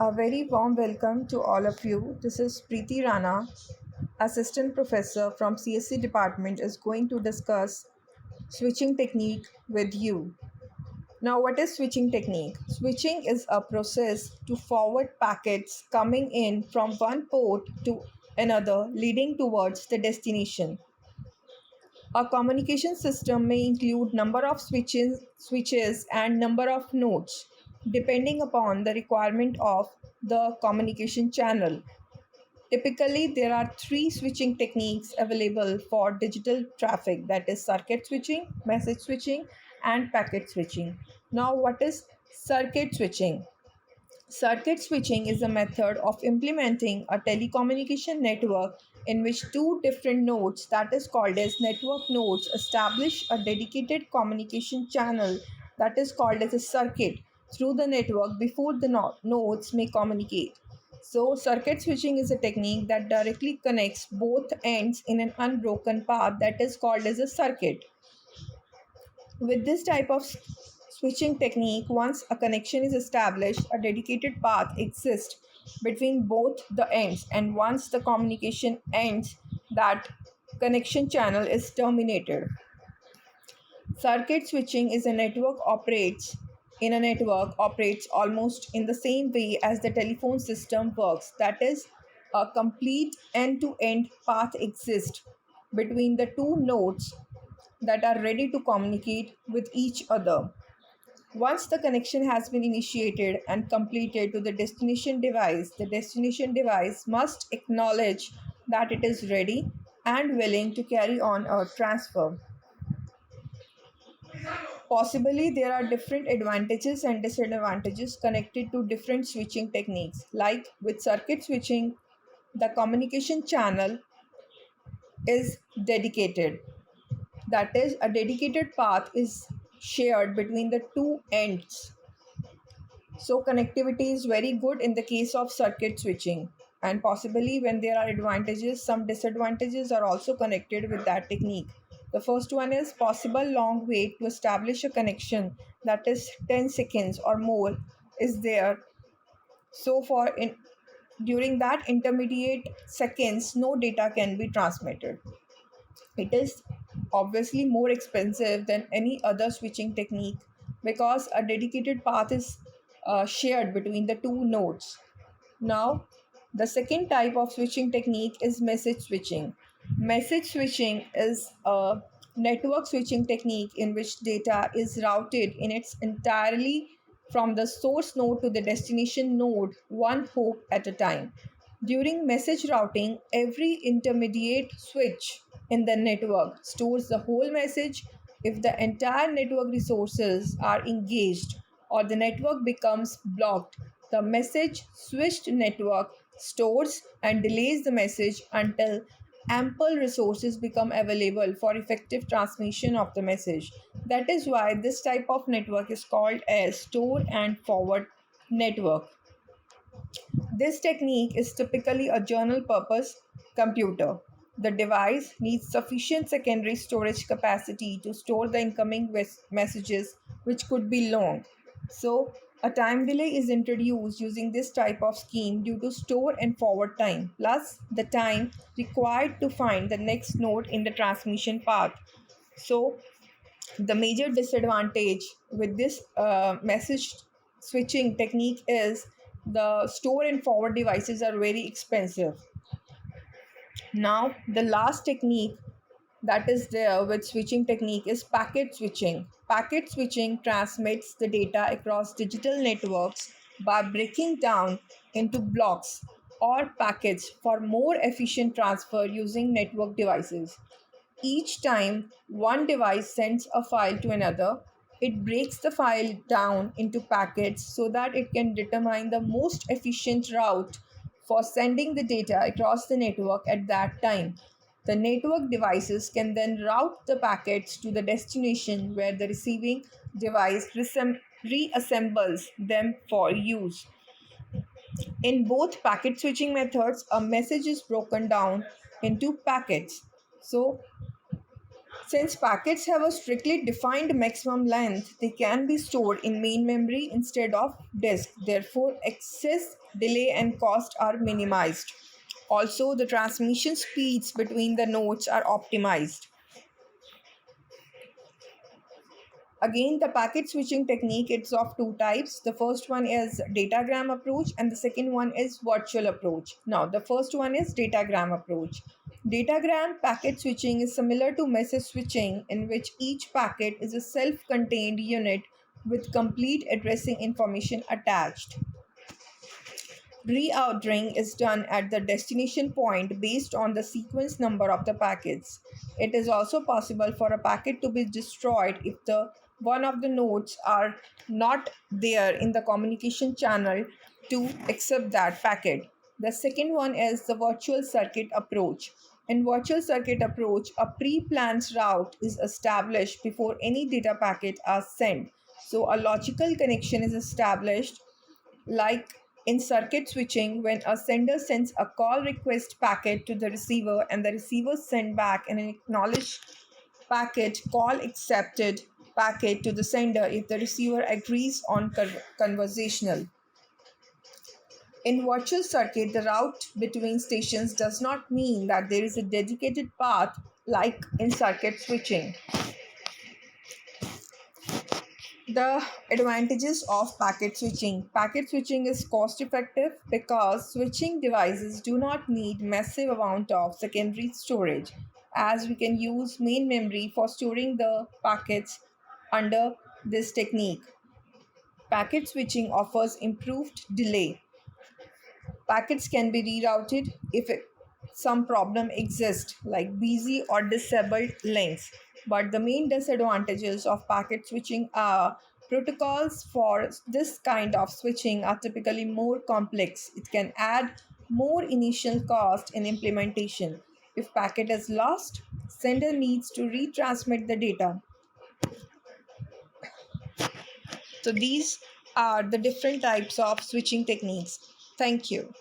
A very warm welcome to all of you. This is Preeti Rana, Assistant Professor from CSC Department, is going to discuss switching technique with you. Now, what is switching technique? Switching is a process to forward packets coming in from one port to another, leading towards the destination. A communication system may include number of switches and number of nodes depending upon the requirement of the communication channel. Typically, there are three switching techniques available for digital traffic, that is circuit switching, message switching, and packet switching. Now, what is circuit switching? Circuit switching is a method of implementing a telecommunication network in which two different nodes, that is called as network nodes, establish a dedicated communication channel, that is called as a circuit, through the network before the nodes may communicate. So, circuit switching is a technique that directly connects both ends in an unbroken path, that is called as a circuit. With this type of switching technique, once a connection is established, a dedicated path exists between both the ends, and once the communication ends, that connection channel is terminated. Circuit switching is a network operates almost in the same way as the telephone system works. That is, a complete end-to-end path exists between the two nodes that are ready to communicate with each other. Once the connection has been initiated and completed to the destination device must acknowledge that it is ready and willing to carry on a transfer. Possibly, there are different advantages and disadvantages connected to different switching techniques. Like with circuit switching, the communication channel is dedicated. That is, a dedicated path is shared between the two ends. So, connectivity is very good in the case of circuit switching. And possibly, when there are advantages, some disadvantages are also connected with that technique. The first one is possible long wait to establish a connection, that is 10 seconds or more is there. So, during that intermediate seconds, no data can be transmitted. It is obviously more expensive than any other switching technique because a dedicated path is shared between the two nodes. Now, the second type of switching technique is message switching. Message switching is a network switching technique in which data is routed in its entirely from the source node to the destination node, one hop at a time. During message routing, every intermediate switch in the network stores the whole message. If the entire network resources are engaged or the network becomes blocked, the message switched network stores and delays the message until ample resources become available for effective transmission of the message. That is why this type of network is called as store and forward network. This technique is typically a general purpose computer. The device needs sufficient secondary storage capacity to store the incoming messages, which could be long. So, a time delay is introduced using this type of scheme due to store and forward time, plus the time required to find the next node in the transmission path. So, the major disadvantage with this message switching technique is the store and forward devices are very expensive. Now, the last technique that is there with switching technique is packet switching. Packet switching transmits the data across digital networks by breaking down into blocks or packets for more efficient transfer using network devices. Each time one device sends a file to another, it breaks the file down into packets so that it can determine the most efficient route for sending the data across the network at that time. The network devices can then route the packets to the destination where the receiving device reassembles them for use. In both packet switching methods, a message is broken down into packets. So, Since packets have a strictly defined maximum length, they can be stored in main memory instead of disk. Therefore, excess, delay, and cost are minimized. Also, the transmission speeds between the nodes are optimized. Again, the packet switching technique, it's of two types. The first one is datagram approach and the second one is virtual approach. Now, the first one is datagram approach. Datagram packet switching is similar to message switching, in which each packet is a self-contained unit with complete addressing information attached. Reordering is done at the destination point based on the sequence number of the packets. It is also possible for a packet to be destroyed if the one of the nodes are not there in the communication channel to accept that packet. The second one is the virtual circuit approach. In virtual circuit approach, a pre-planned route is established before any data packet are sent. So a logical connection is established, like in circuit switching, when a sender sends a call request packet to the receiver and the receiver send back an acknowledged packet call accepted packet to the sender if the receiver agrees on conversational. In virtual circuit, the route between stations does not mean that there is a dedicated path like in circuit switching. The advantages of packet switching. Packet switching is cost effective because switching devices do not need massive amount of secondary storage, as we can use main memory for storing the packets under this technique. Packet switching offers improved delay. Packets can be rerouted if some problem exists, like busy or disabled links. But the main disadvantages of packet switching are protocols for this kind of switching are typically more complex. It can add more initial cost in implementation. If packet is lost, sender needs to retransmit the data. So these are the different types of switching techniques. Thank you.